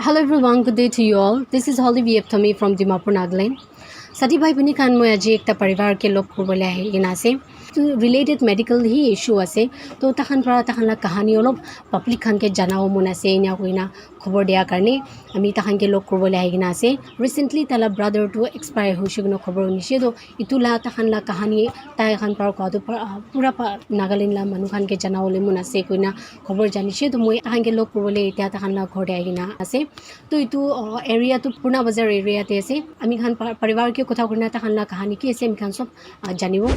Hello everyone, good day to you all. This is Holly Viepthami from Dimapur, Nagaland. Sati bhai bani khan moi aji ekta parivar ke log korbole ahi gina ase. To related medical hi issue ase. To takhan para takhan la kahani olop public khan ke janao mon ase nya hoina khobor dia karne ami takhan ke log korbole ahi gina ase. Recently tala brother to expire hoise gino khobor nishe do itula takhan la kahani tai khan par ko do pura Nagaland la manu khan ke janao le mon ase koina khobor janishe do moi takhan ke log korbole eta takhan la ghor dia gina ase. तो इतु area तो पूर्णा बाजार area ते से आमी खान परिवार के कथा करना था खानला कहानी की ऐसे आमी खान सब जानिबो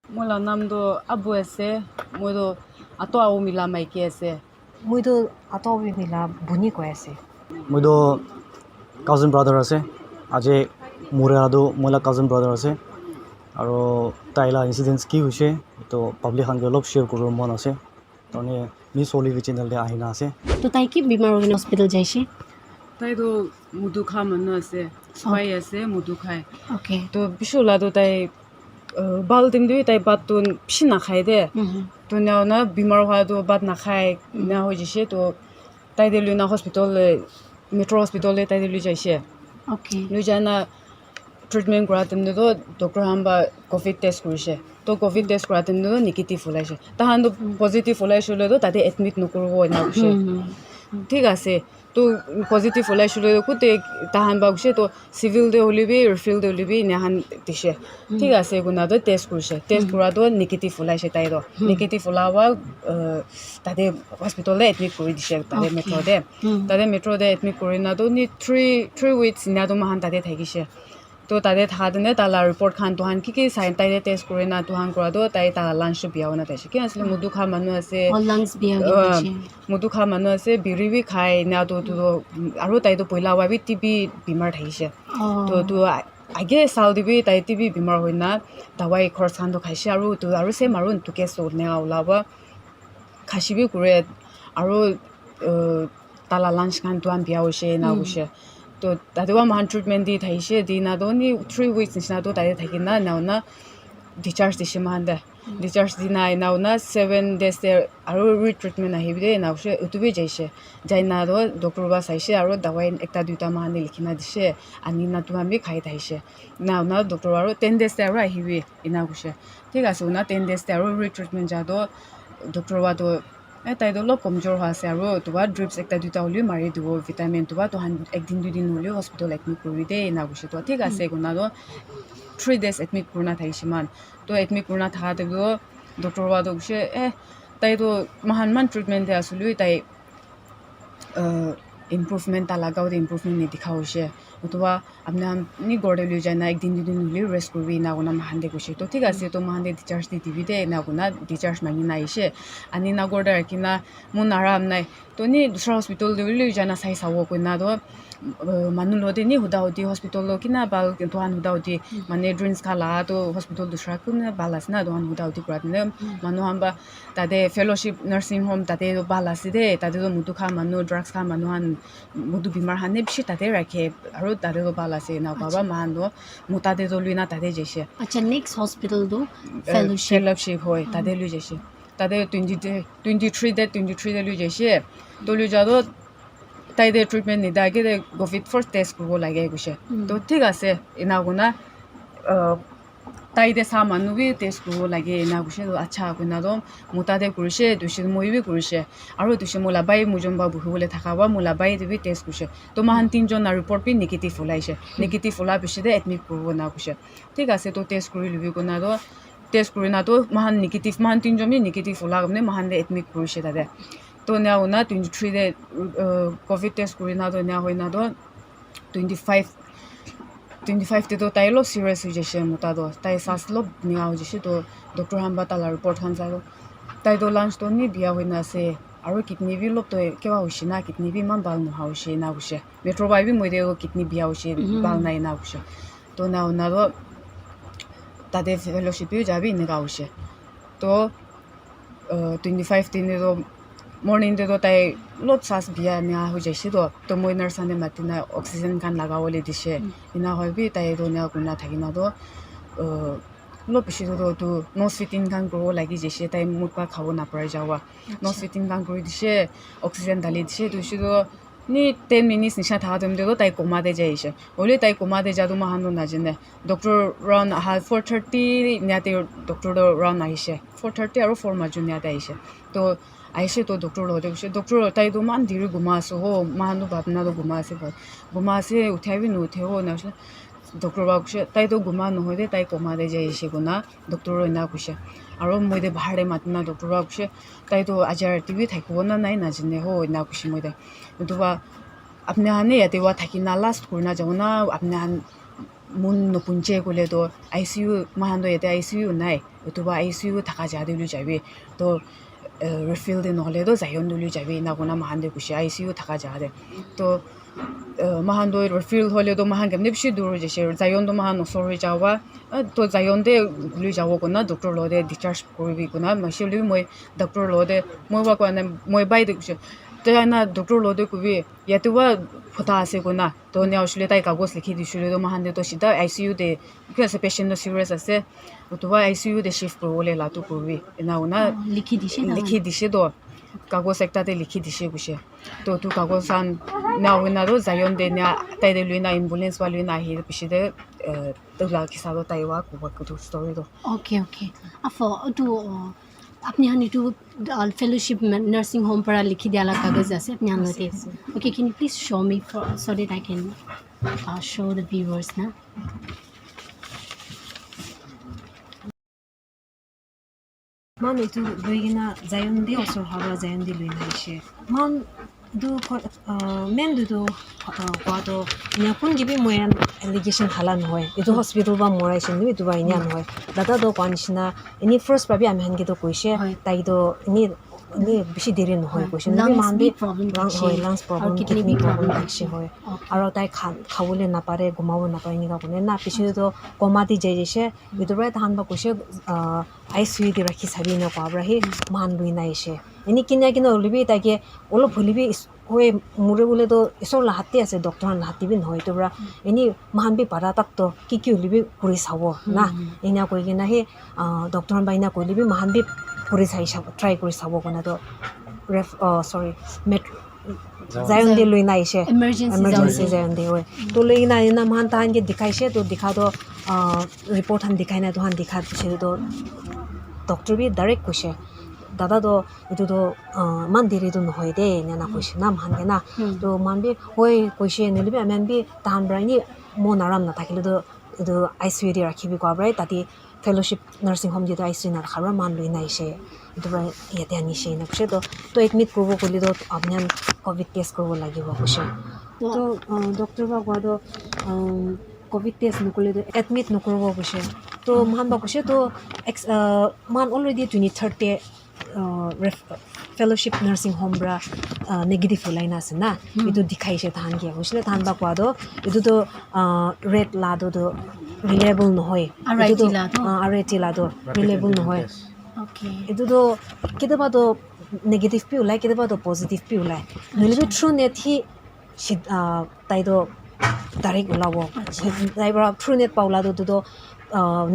मोला नाम दो अबु ऐसे मोदो अतो आओ मिला माइके ऐसे मुइदो आतो मिला बुनी को ऐसे मुइदो काजिन ब्रादार আছে আজি মোৰে আদো মোলা কাজিন ব্ৰাদাৰ আছে আৰু তাইলা ইনসিডেন্টস কি হৈছে তো পাব্লিক খানকে অলপ শেয়াৰ কৰিব মন আছে তনে নি সলি চেনেল দে আহিনা আছে तो ताई की बीमार होगिन हॉस्पिटल जाइसे ताई तो मुदु खा मन ऐसे स्वाई ऐसे मुदु खाए ओके तो बिशुला तो ताई बाल दिन दुई ताई बात तो पिश ना खाए दे तो ना बीमार हुआ तो बात ना खाए ना हो जिसे तो ताई दे लुना हॉस्पिटल मेट्रो हॉस्पिटल ले ताई दे लु जाइसे ओके लु जाना ट्रीटमेंट कराते हैं तो डॉक्टर हम बा कोविड टेस्ट करिसे तो कोविड टेस्ट कराते हैं तो नेगेटिव ओलाइसे ताहान तो पॉजिटिव ओलाइसले तो ताते एडमिट नकरबो ना उसे ठीक আছে तो पॉजिटिव ओलाइसले कुते ताहान बा उसे तो सिविल दे होलिबि रिफिल दे होलिबि नेहान दिसे ठीक আছে गुना तो टेस्ट करिसे टेस्ट करा तो नेगेटिव ओलाइसे ताई तो नेगेटिव ओलावा ताते हॉस्पिटल ले एडमिट करि दिसे ताते मेट्रो दे एडमिट करिना तो नि 3 वीक्स ना तो महान ताते थागिसे तो तादे थादने ताला रिपोर्ट खान तुहान की साइन ताइदे टेस्ट करे ना तुहान करा दो ताई ताला लंच बियाव ना ताइसे के असले मुदु खा मानु আছে और लंग्स भी मुदु खा मानु আছে बिरि भी खाय ना तो आरो ताई तो पहिला वा भी टीबी बीमार थाइसे तो आगे साल दिबि ताई टीबी बीमार होइना दवाई खर्च खान तो खाइसे आरो से मारुन तो केस ने आउलाबा खासिबि करे आरो ताला लंच खान तुहान बियावसे ना उसे तो तादेवा महान ट्रीटमेंट दी थाइसे दी ना दो नि 3 वीक्स निसना तो तादे थाकिना नाउना डिस्चार्ज दिसे महान दे डिस्चार्ज दिना नाउना 7 डेज दे आरो रि ट्रीटमेंट आहिबे नाउसे उतुबे जाइसे जाइना दो डॉक्टर बा साइसे आरो दवाई एकटा दुटा महान लिखिना दिसे आनि ना तुमा बे खाइ थाइसे नाउना डॉक्टर आरो 10 डेज दे आरो आहिबे इना गुसे ठीक आसे उना 10 डेज दे आरो रि ट्रीटमेंट जादो डॉक्टर बा तो ताई तो लोग कमजोर हुआ से आरो तुवा ड्रिप्स एकटा दुटा होली मारि दिबो विटामिन तुवा तो हन एक दिन दुई दिन होली हॉस्पिटल एडमिट करि दे ना गुसे तो ठीक आसे गुना दो 3 डेज एडमिट करना थाइसिमान तो एडमिट करना था तो डॉक्टर वा तो गुसे ताई तो महान मान ट्रीटमेंट दे असलु ताई इम्प्रूवमेंट ताला गाव दे इम्प्रूवमेंट नि दिखाओसे अथवा अपना नि गोडे लु जाना एक दिन दुई दिन होली रेस्ट करबि ना गुना महान दे गुसे तो ठीक आसे तो महान दे डिस्चार्ज दि दिबि दे ना गुना डिस्चार्ज मानि नाइसे अनि ना गोडे रकिना मुन आराम नाइ तो नि दूसरा हॉस्पिटल दे लु जाना साइ सावो कोना दो मानु लोदे नि हुदा होदि हॉस्पिटल लो किना बाल दोहान हुदा होदि माने ड्रिंक्स खाला तो हॉस्पिटल दूसरा कुना बालास ना दोहान हुदा होदि करादने मानु हमबा तादे फेलोशिप नर्सिंग होम तादे बालासि दे तादे तो मुदु खा मानु ड्रग्स खा मानु हान मुदु बीमार हाने बिसि तादे राखे आरो तादे तो बालासि ना बाबा मान दो मुतादे तो लुना तादे जैसे अच्छा नेक्स्ट हॉस्पिटल दो फेलोशिप होय तादे लु जैसे तादे 23 दे लु जैसे तो लु जादो ताई दे ट्रीटमेंट नि दागे दे कोविड फर्स्ट टेस्ट को लागे गुसे तो ठीक आसे इना गुना ताई दे सामान भी टेस्ट को लागे इना गुसे तो अच्छा गुना दो मुता दे कुरिसे दुसे मोइ भी कुरिसे आरो दुसे मोला बाई मुजम्बा बुहुले थाकाबा मोला बाई दे भी टेस्ट कुसे तो महान तीन जन रिपोर्ट भी नेगेटिव ओलाइसे नेगेटिव ओला बिसे दे एडमिट करबो ना गुसे ठीक आसे तो टेस्ट करि लुबि गुना दो टेस्ट करिना तो महान नेगेटिव महान तीन जन नेगेटिव ओला गमने महान दे एडमिट कुरिसे दादे तो now na 23 de covid test kurina do nya hoina do 25 de do tai lo serious je muta do tai sas lo nya ho je to doctor hamba ta la report han jalo tai do lunch to ni bia hoina se aro kidney bi lo to ke wa hoshi na kidney bi man bal mu ha hoshi na gushe metro bai bi moi de kidney bia hoshi bal na ina gushe to now na do ta de fellowship bi jabi ni ga hoshi to 25 din do morning de do tai lot sas bia nya ho jaisi do to moi nurse ane matina oxygen kan lagawole dise ina hobi tai do nya guna thagina do lo pisi do to nose fitting kan grow lagi jaisi tai mutpa khabo na pare jawa nose fitting kan grow dise oxygen dali dise to shi do 니 10 minutes nisha tha dum de tai coma de jai she ole tai coma de jadu ma han do na jine doctor run ha 4:30 nya te doctor do run ai she 4:30 aro 4 ma jun nya de ai she to ai she to doctor lo de she doctor tai do man dir guma so ho ma han do bab na do guma se uthai bi no the ho na she doctor ba kushe tai do guma no hode tai coma de jai she guna doctor ro na kushe aro moi de bahare matna doctor ba kushe tai do ajar tv thai ko na nai na jine ho na kushe moi de दुबा अपने हाने याते वा थाकी ना last कुरना जाउना अपने हान मुन न पुंचे कोले तो आईसीयू महान दो याते आईसीयू नाइ दुबा आईसीयू थाका जादे लु जाबे तो रिफिल दे नहले दो जायन लु जाबे ना कोना महान दे कुशी आईसीयू थाका जादे तो महान दो रिफिल होले दो महान गमने बिशी दूर जेसे जायन दो महान सॉरी जावा तो जायन दे लु जावो कोना डॉक्टर लो दे डिस्चार्ज कोबी कोना मशीलि मोय डॉक्टर लो दे मोय वा कोना मोय बाय दे कुशी तेना डॉक्टर लोदे कुबी यातुवा फुता आसे कोना तो ने औषले ताई कागज लिखि दिसुले तो महान दे तो सिधा ICU they because patient serious आसे उतुवा आईसीयू दे शिफ्ट करवले लातु कुबी एना उना लिखि दिसे दो कागज एकता दे लिखि दिसे गुसे तो तु कागज सान ना उना रो जायन दे ना ताई दे लुना एम्बुलेंस वाली ना हि पिसिदे तगला किसादो ताईवा कुबा कुतु स्टोरी दो ओके ओके afo tu अपने यहाँ नीटू फेलोशिप नर्सिंग होम पर लिखी दिया कागज ऐसे अपने यहाँ होते okay can you please show me for so that I can show the viewers ना मान itu loigina zayundi osor haba zayundi loina ishe man du men du kwado nya kun gibi moyan allegation halan hoy itu hospital ba morai shin ni dubai nya hoy dada do kwanishna ini first baby am hangi do koishe tai do ni bishi deri no hoy koishe ni man bi lungs problem kidney problem lakshi hoy aro tai khawule na pare gumawo na pare ni ga kone na pishi do coma di jese itu right han ba koishe ICU di rakhi sabi na kwabra he man luina ishe ini kinya kina olibi take olo pholibi hoy mure bole to isor la hatti ase doctor la hatti bin hoy to bra ini man bi para tak to ki olibi puri sawo na ina koi kina he doctor ba ina koi libi man bi puri sai sabo try kori sabo kona to sorry zayon de luina ishe emergency zayon de hoy to luina ina man tan ke dikhai she to dikha do report han dikhai na to han dikha che to doctor bi direct kushe dada do itu do man diri do noy de na kushe na man de na to man bi hoy kushe ne libi amen bi tan bra ni mo naram na thakile do itu ICU di rakhibi ko bra tati fellowship nursing home di ICU na khara man luina ishe itu bra yete ani she na kushe to admit kobo koli do apnan covid test kobo lagibo kushe to doctor ba ko do covid test nukule do admit nukurbo kushe to man ba kushe to man already 23rd day fellowship nursing home bra negative line asna itu dikhai she than ge kusle than ba kwa do itu do red la do reliable no hoy itu RT la do reliable no hoy okay itu do kidaba do negative pi ulai kidaba do positive pi ulai nilibi true net hi tai do direct ulawo tai bra true net paula do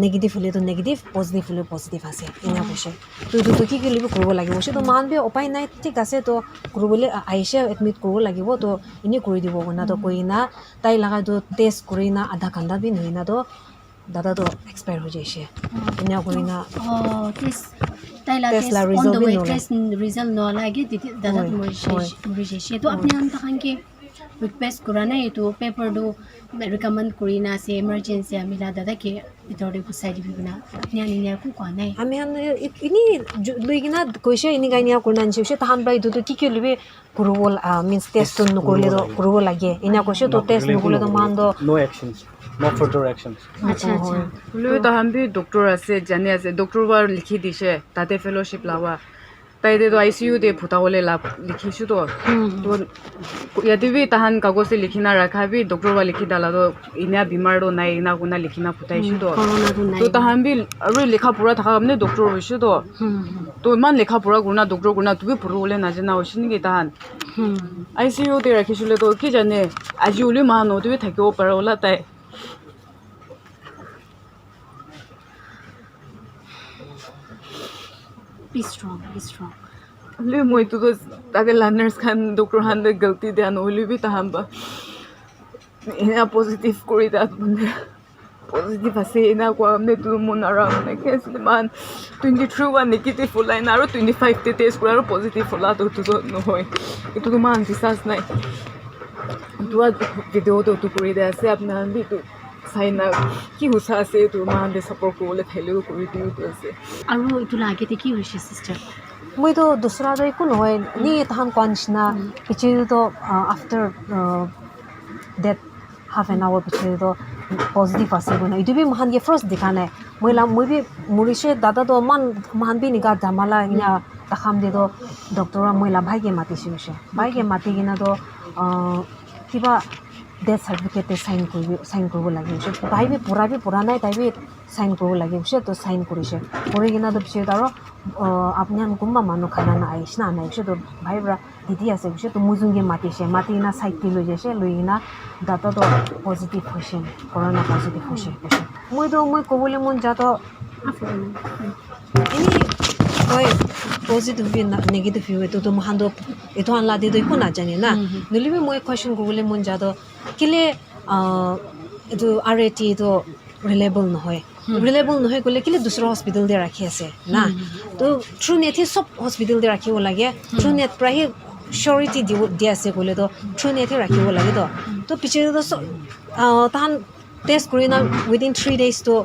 negative hole to negative positive hole positive ase ina boshe to ki libo korbo lagibo she to man be upai nai thik ase to korobole aisha admit korbo lagibo to ini kori dibo na to koina tai laga do test korina adha kanda bin hoina do dada do expire ho jaise ina korina test tai la test on the way test result no lagi dada mo she to apne han takhan ke request kurana itu paper do recommend kurina se emergency amila dada ke bitore ku side bibna apni ani ku ko nai ami han ini luigina koise ini gania kurnan chuse tahan bai du ki libe kurubol means test no korle do kurubol lage ina koise to test no korle do mando no actions no further actions acha lu ta han bi doctor ase jane ase doctor war likhi dise tate fellowship lawa tai de do ICU de phutawole la likhisu to yadi bi tahan kagos se likhina rakha bi doctor wa likhi dala do ina bimar do nai ina guna likhina phutaisu to to tahan bi aru likha pura thaka amne doctor hoisu to man likha pura guna doctor guna tu bi phurole na jana hoisin gi tahan ICU de rakhishule to ki jane aji uli ma no tu bi thakyo parola tai be strong ले मैं तो ताके learners Khan doctor हान गलती दिया नहले भी ताहाम बा इना पॉजिटिव करी दात बंदे पॉजिटिव আছে इना को हमने तो मन आरा ने केस मान 23 वा नेगेटिव होला ना और 25 তে টেস্ট করার পজিটিভ होला তো তো নহয় এটো তো মান বিশ্বাস নাই দুয়া ভিডিও তো তো করে দে আছে আপনার বি তো সাইনা কি হুসা আছে তো মান দে সাপোর্ট করলে থাইলেও করে দিও তো আছে আৰু এইটো লাগেতে কি হৈছে সিস্টাৰ মই তো দুসরা দই কোন হয় নি তাহান কনসনা পিছে তো after that half an hour পিছে তো পজিটিভ আছে বনা ইটো বি মহান গে ফার্স্ট দেখা নাই মই বি মুরিশে দাদা তো মহান বি নিগা জামালা ইনা তাখাম দে তো ডক্টর মইলা ভাইকে মাতিছে ভাইকে মাতি কিনা তো কিবা ডেথ সার্টিফিকেট সাইন করব লাগে ভাই বি পুরা নাই তাই বি সাইন করব লাগে তো সাইন করিছে করে কিনা তো পিছে আৰু আপনি কোনবা মানুহ খানা না আইছ না নাই তো ভাই ব্রা দিদি আছে তো মুজুঙ্গে মাতি না সাইডটি লৈ যাইছে লৈ কিনা দাতা তো পজিটিভ হৈছে করোনা পজিটিভ হৈছে মই কবলে মন যাতো এনি হয় পজিটিভ বি নেগেটিভ বি তো মহান তো এটো আনলা দে কো না জানি না নলিবি মই কোয়েশ্চন কবলে মন যাতো কিলে এটো আরএটি তো রিলেবল নহয় গলে কিলে দুসরা হসপিটাল দে রাখি আছে না তো থ্রু নেট সব হসপিটাল দে রাখিব লাগে থ্রু নেট প্রায় সিওরিটি দি আছে গলে তো থ্রু নেট রাখিব লাগে তো পিছে তো তাহান টেস্ট করি না উইদিন 3 days তো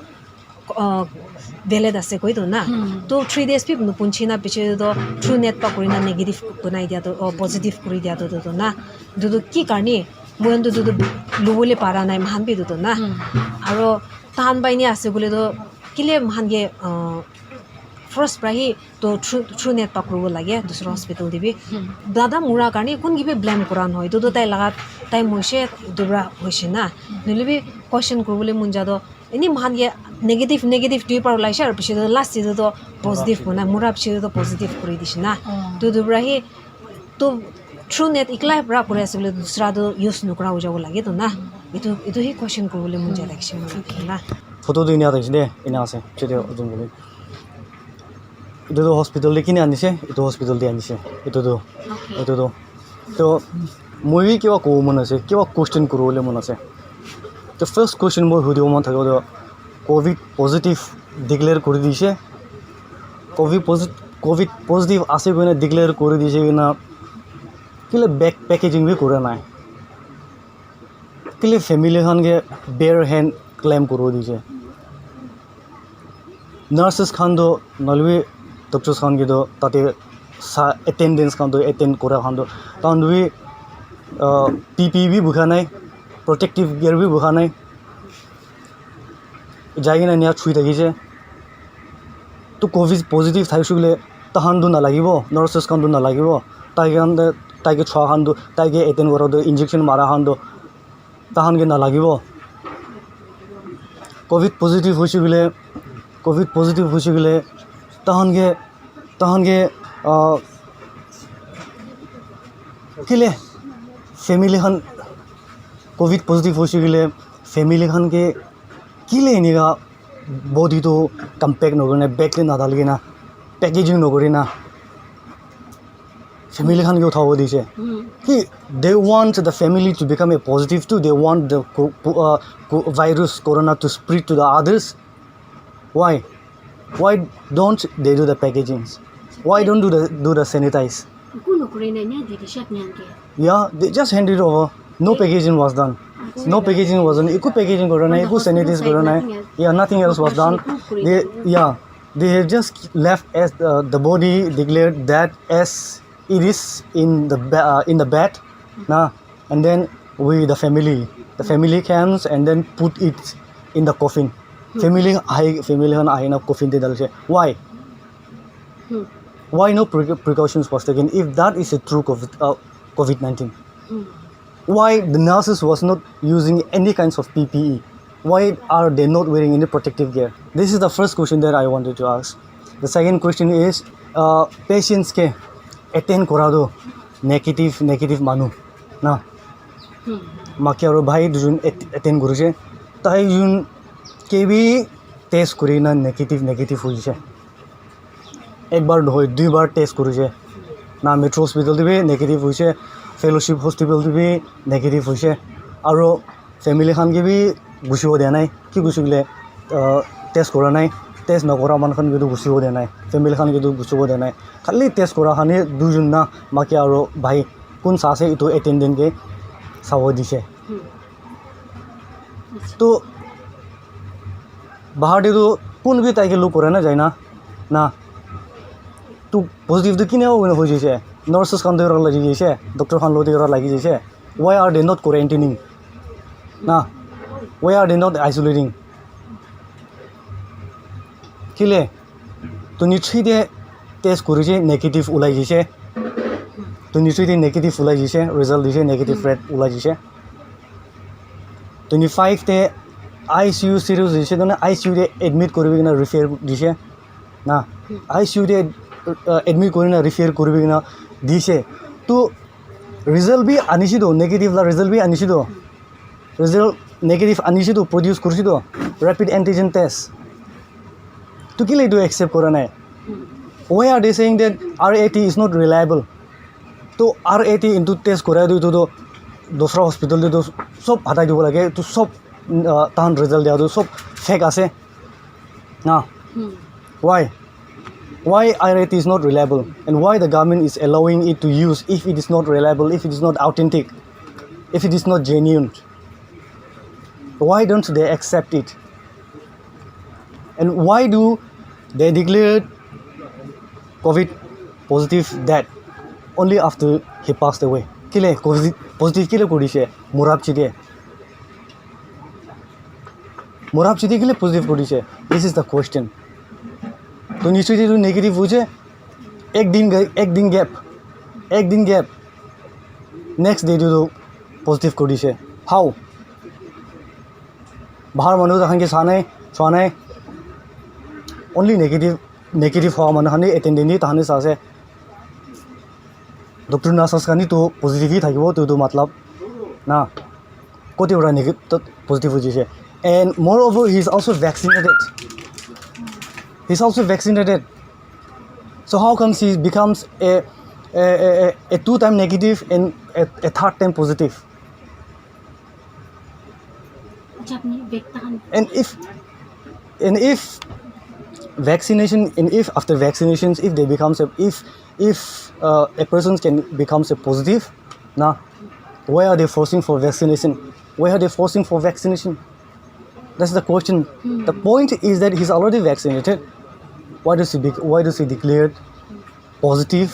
ভ্যালিড আছে কই তো না তো 3 days পিপ নুপুনছি না পিছে তো থ্রু নেট পা করি না নেগেটিভ বনাই দিয়া তো পজিটিভ করি দিয়া তো না দুদু কি কারণে মই দুদু লুবলে পারা নাই মহান বি তো না আর তাহান বাইনি আছে বলে তো কিলে মহানগে ফার্স্ট প্রাহি তো থ্রু নেট পাকড়ব লাগে দুসরা হসপিটাল দিবি দাদা মুরা কারণে কোন গিবে ব্লেম করান হয় তো তাই লাগা তাই মইছে দুবরা হইছে না নলিবি কোয়েশ্চন করবলে মন যাদো এনি মহানগে নেগেটিভ দুই পার লাইছে আর পিছে লাস্ট সিজে তো পজিটিভ বনা মুরা পিছে তো পজিটিভ করে দিছে না তো দুবরাহি তো থ্রু নেট ইকলাই ব্রা করে আছে বলে দুসরা তো ইউজ নকরা হয়ে যাব লাগে তো না itu hi question করবলে মন যায় দেখছি না ফটো দিন ইয়া দেখছি দে ইনা আছে সেটা ওজন বলে এটা তো হসপিটাল দিয়ে কিনে আনিছে এটা হসপিটাল দিয়ে আনিছে এটা তো তো মই কিবা ক'ব মন আছে কিবা কুৱেশ্যন কৰিবলৈ মন আছে তো ফাৰ্ষ্ট কুৱেশ্যন মই সুধিব মন থাকিব কোভিড পজিটিভ ডিক্লেয়াৰ কৰি দিছে কোভিড পজিটিভ আছে কিনে ডিক্লেয়াৰ কৰি দিছে কিনা কিলে বেক পেকেজিং বি কৰা নাই কিলে ফেমিলি খানকে বেয়াৰ হেণ্ড ক্লেম কৰিব দিছে নাৰ্ছেছ খান তো নলবি ডক্টৰ্ছ খান কিন্তু তাতে এটেণ্ডেঞ্চ খান তো এটেণ্ড কৰা খান তো তাহন বি PPE বি বুখা নাই প্ৰটেক্টিভ গিয়াৰ বি বুখা নাই যাই কিনে নিয়া চুই থাকিছে তো কোভিড পজিটিভ থাকিছোঁ বোলে তাহানটো নালাগিব নাৰ্ছেছ খানটো নালাগিব তাইকে চোৱা খানটো তাইকে এটেণ্ড কৰাটো ইনজেকশ্যন মাৰা খানটো তাহানকে নালাগিব কোভিড পজিটিভ হৈছে বোলে তাহানকে কিলে ফেমিলিখন কোভিড পজিটিভ হৈছে বোলে ফেমিলিখনকে কিলে এনেকা বডিটো কম্পেক্ট নকৰি না বেগলে নাদালগে না পেকেজিং নকৰি না family khan ke uthabo diche ki they want the family to become a positive too they want the virus corona to spread to the others why don't they do the packagings why don't do the sanitize kuno kurina nya didi shat nyange yeah they just hand it over no packaging was done no packaging was done eku packaging korona eku sanitize korona yeah nothing else was done they have just left as the body declared that as it is in the bed na and then the family comes and then put it in the coffin family han ahina coffin de dalse why no precautions was taken if that is a true COVID-19 why the nurses was not using any kinds of PPE why are they not wearing any protective gear this is the first question that I wanted to ask the second question is patients ke attend korado negative manu na maki aru bhai dujun attend korise tai jun kebi test korina negative hoise ekbar noy duibar test korise না metro' হস্পিটেলটো B negative হৈছে fellowship হস্পিটেলটো B negative হৈছে আৰু ফেমিলিখানকে B গুচিব দিয়া নাই কি গুচিলে test কৰা নাই test নকৰা মানুহখন কিন্তু গুচিব দিয়া নাই ফেমিলিখান কিন্তু গুচিব দিয়া নাই খালি টেষ্ট কৰাখানি দুজন না বাকী আৰু ভাই কোন চাইছে এইটো এটেণ্ডেণ্টকে চাব দিছে তো বাহাৰটো কোন বি তাইকে লোক কৰে না যায় না তো পজিটিভটো কিনেও হৈ যাইছে নাৰ্ছেছ খান দেওয়াৰ লাগি যাইছে ডক্টৰ খান দেওয়াৰ লাগি যাইছে why are they not quarantining না why are they not isolating কিলে তো নিশ্চয় দিয়ে টেষ্ট কৰিছে নেগেটিভ ওলাই গৈছে তো নিশ্চয় দিয়ে নেগেটিভ ওলাই গৈছে ৰিজাল্ট দিছে নেগেটিভ ৰেট ওলাই গৈছে 25 তে ICU চিৰিয়াছ দিছে মানে ICU তে এডমিট কৰিব কিনা ৰিফাৰ দিছে না ICU তে এডমিট কৰি না ৰিফাৰ কৰিব কিনা দিছে তো ৰিজাল্ট বি আনিছে তো নেগেটিভ লা ৰিজাল্ট বি আনিছে তো ৰিজাল্ট নেগেটিভ আনিছে তো প্ৰডিউচ কৰিছে তো ৰেপিড এণ্টিজেন টেষ্ট তো কিলে এইটো একচেপ্ট কৰা নাই why are they saying that RAT is not reliable তো RAT ইনটু টেষ্ট কৰাই দিও তো দোসরা হস্পিটাল তো সব হাতাই দিব লাগে তো সব তাহান রেজাল্ট দিয়া সব ফেক আছে না why RAT is not reliable and why the government is allowing it to use if it is not reliable if it is not authentic if it is not genuine why don't they accept it and why do they declare COVID positive death only after he passed away কিলে positive কিলে কৰিছে মোৰাবচিতে কিলে positive কৰিছে this is the question তো নিশ্চয় তো negative হৈছে একদিন গ্যাপ নেক্সট ডে তো পজিটিভ কৰিছে হাউ বাহাৰ মানুহ তাহানকে চোৱা নাই অনলি নেগেটিভ হোৱা মানুহখানি এটেণ্ডেণ্ট তাহানি চাইছে ডক্টৰ নাৰ্ছাছ খানি তো পজিটিভই থাকিব তো মতলব না কতিওৰা নেগেটিভ পজিটিভ হৈ গৈছে এণ্ড মোৰ অভাৰ he is also' vaccinated so how comes he becomes a 2-time negative and a 3rd-time positive and if vaccination and if after vaccinations if they becomes if a person can becomes a positive now why are they forcing for vaccination that's the question the point is that he's already vaccinated why does he declared positive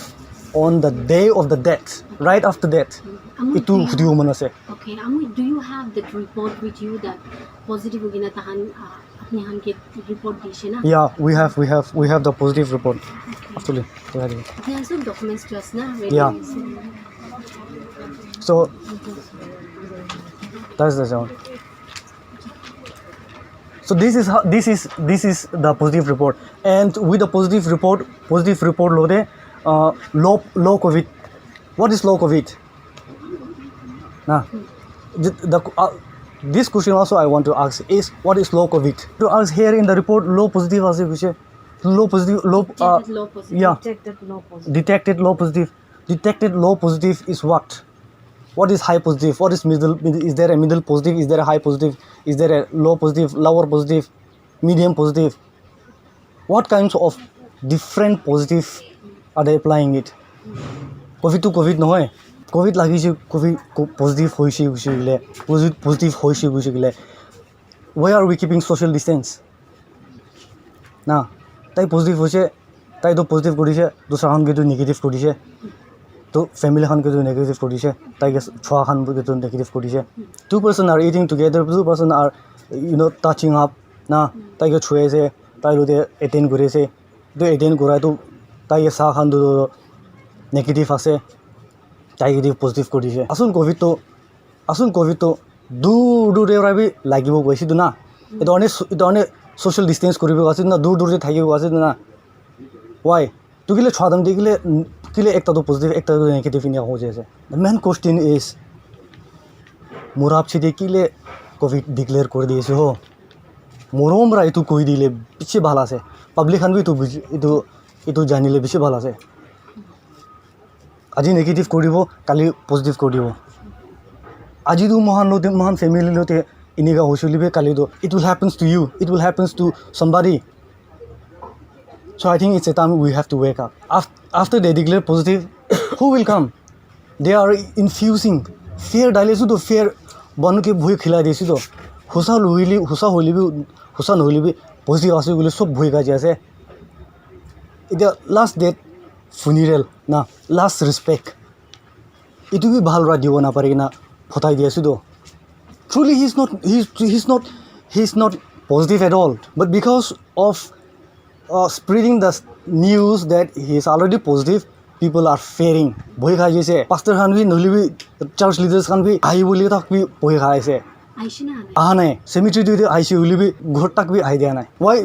on the day of the death right after death itu hudiu manase okay do you have that report with you that positive hogina tahan apni han ke report dishe na yeah we have the positive report actually there are some documents to us na yeah so that's the sound so this is the positive report and with the positive report lode low COVID what is low COVID nah this question also I want to ask is what is low COVID to ask here in the report low positive ase kuche low positive yeah detected low positive is what is high positive what is middle is there a middle positive is there a high positive is there a low positive lower positive medium positive what kinds of different positive are they applying it covid to covid nohoy covid lagise covid positive hoise gile positive hoise gile why are we keeping social distance na tai positive hoise tai to positive koriche dusra han ge to negative koriche to family khan ke to negative koriche tai ge chwa khan ke to negative koriche two person are eating together two person are touching up na tai ge chhuese tai lo de attend korise to attend korai to tai ge sa khan to negative ase tai ge positive koriche asun covid to dur rabi lagibo goisi to na idone social distance koribo ase na dur je thakibo ase na why to kile chwadam dikile kile ekta to positive ekta to negative in ho jaise the main question is murab chide kile covid declare kore diyeche ho morom ra itu koi dile biche bhala ase public han bi to itu janile biche bhala ase আজি negative কৰিব কালি positive কৰি দিব আজিতো মহান family লতে এনেকা হৈছিলিবে কালিতো it will happens to you, it will happens to somebody. So I think it's a time we have to wake up. After they declare positive, who will come? They are infusing fear डालेछु तो fear बनु के भुई खिला देछु तो हुसा नहोलिबि positive आसे बोले सब भुई गाजी आसे इटा last date funeral ना last respect इटु भी ভাল रा दिव ना पारे ना फटाई दियाछु तो truly he's not positive at all, but because of spreading the news that he is already positive, people are fearing bhoi khai jaise pastor khan bhi noli bhi church leaders khan bhi ai boli tak bhi bhoi khai ase nai cemetery de ICU uli bhi ghor tak bhi ai dia nai. Why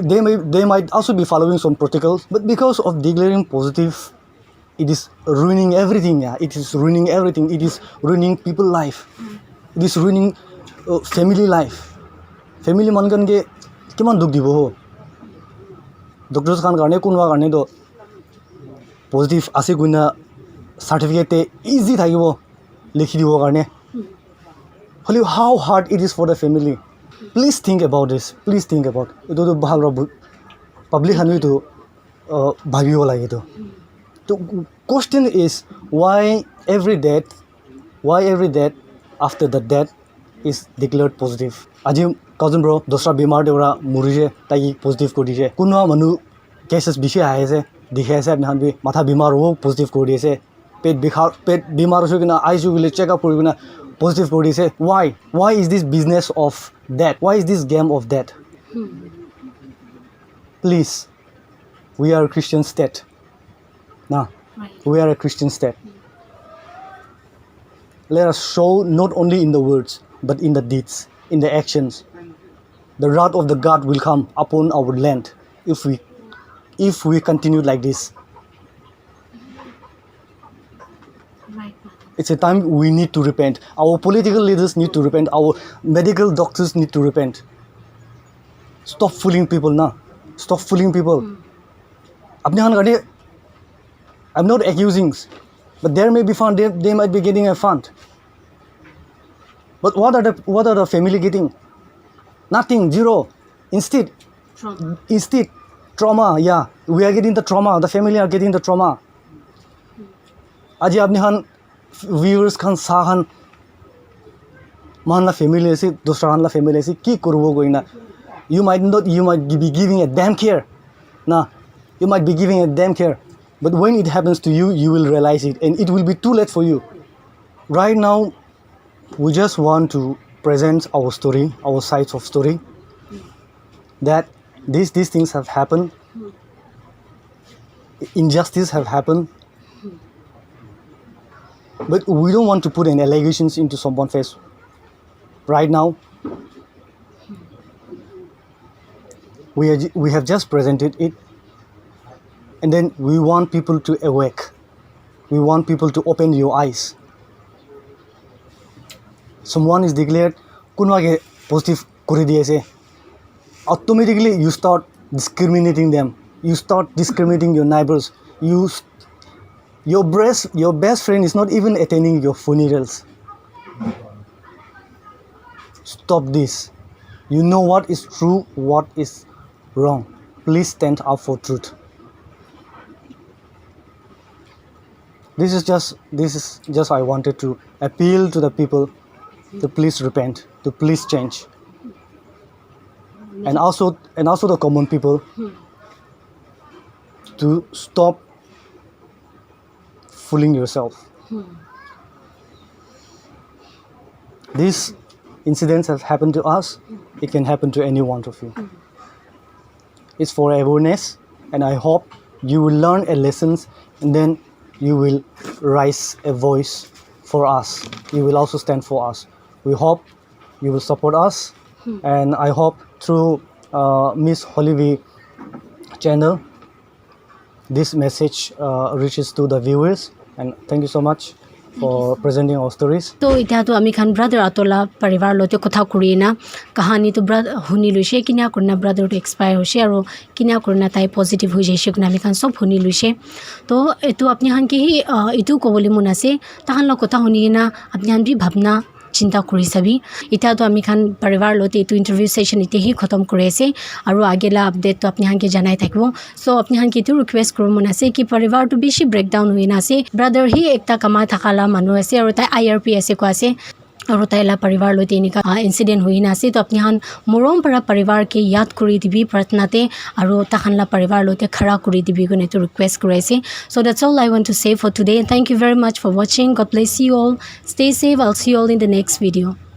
they might also be following some protocols, but because of declaring positive, it is ruining everything. It is ruining everything. It is ruining people life. It is ruining family life. Family man kan ke kiman dukh dibo ho doctors khan karne kunwa karne to positive ase guina certificate easy thakibo likhi dibo karne holi how hard it is for the family. Please think about this. Please think about eto to bhal ra public khan to bhabibo lage to question is why every death after the death is declared positive. Aji cousin bro dosra bimar deura murise tai positive kori je kunwa manu cases bishi aaye se dikhe ase apni han bi matha bimar ho positive kori ase pet bimar hoise kina ICU gile check up kori kina positive kori ase. Why is this business of that? Why is this game of that? Please, we are a Christian state. We are a Christian state. Let us show not only in the words but in the deeds, in the actions. The wrath of the God will come upon our land if we continue like this. It's a time we need to repent. Our political leaders need to repent. Our medical doctors need to repent. Stop fooling people now. Stop fooling people. I'm not accusing, but there may be fund. They might be getting a fund. But what are the family getting? Nothing, zero. Instead, trauma. Yeah, we are getting the trauma. The family are getting the trauma. Aji apni han viewers khan sahan manla family ase dusra hanla family ase ki korbo goina. You might be giving a damn care. You might be giving a damn care. But when it happens to you, you will realize it, and it will be too late for you. Right now, we just want to present our story, our sides of story, that these things have happened, injustice have happened, but we don't want to put any allegations into someone's face. Right now, we have just presented it, and then we want people to awake. We want people to open your eyes. Someone is declared kunwa ke positive kori diase, automatically you start discriminating them. You start discriminating your neighbors. Your best friend is not even attending your funerals. Stop this. You know what is true, what is wrong. Please stand up for truth. This is just I wanted to appeal to the people to please repent, to please change, and also the common people to stop fooling yourself. These incidents have happened to us. It can happen to any one of you. It's for awareness, and I hope you will learn a lessons, and then you will raise a voice for us. You will also stand for us. We hope you will support us, and I hope through Miss Holivy channel this message reaches to the viewers. And thank you so much. for presenting our stories. তো এতিয়াতো আমি খান brother আতলা পৰিবাৰ লতে কথা কৰি না কাহানীটো শুনি লৈছে কিনা কৰিনা ব্ৰাদাৰটো এক্সপায়াৰ হৈছে আৰু কিনা কৰিনা তাই পজিটিভ হৈ যাইছে কিনা আমি খান চব শুনি লৈছে তো এইটো আপুনি খান কি এইটো ক'বলৈ মন আছে তাহান লগ কথা শুনি না আপুনি খান বি ভাৱনা চিন্তা কৰি চাবি এতিয়াতো আমি খান পৰিবাৰ লতে এইটো ইণ্টাৰভিউ ছেশ্যন এতিয়াহি খতম কৰি আছে আৰু আগেলা আপডেটটো আপুনি খানকে জনাই থাকিব চ' আপুনি খানকে এইটো ৰিকুৱেষ্ট কৰিব মন আছে কি পৰিবাৰটো বেছি ব্ৰেকডাউন হৈ নাছে ব্ৰাদাৰ হি একটা কামাই থাকালা মানুহ আছে আৰু তাই IRP আছে কোৱা আছে আৰু তাইলা পৰিবাৰ লতে এনেকা ইনসিডেন্ট হৈ নাছে তো আপুনি খান মৰম পৰা পৰিবাৰকে ইয়াদ কৰি দিবি প্ৰাৰ্থনাতে আৰু তাহানলা পৰিবাৰ লতে খৰা কৰি দিবি কোনে তো ৰিকুৱেষ্ট কৰিছে so that's all I want to say for today. Thank you very much for watching. God bless you all. Stay safe. I'll see you all in the next video.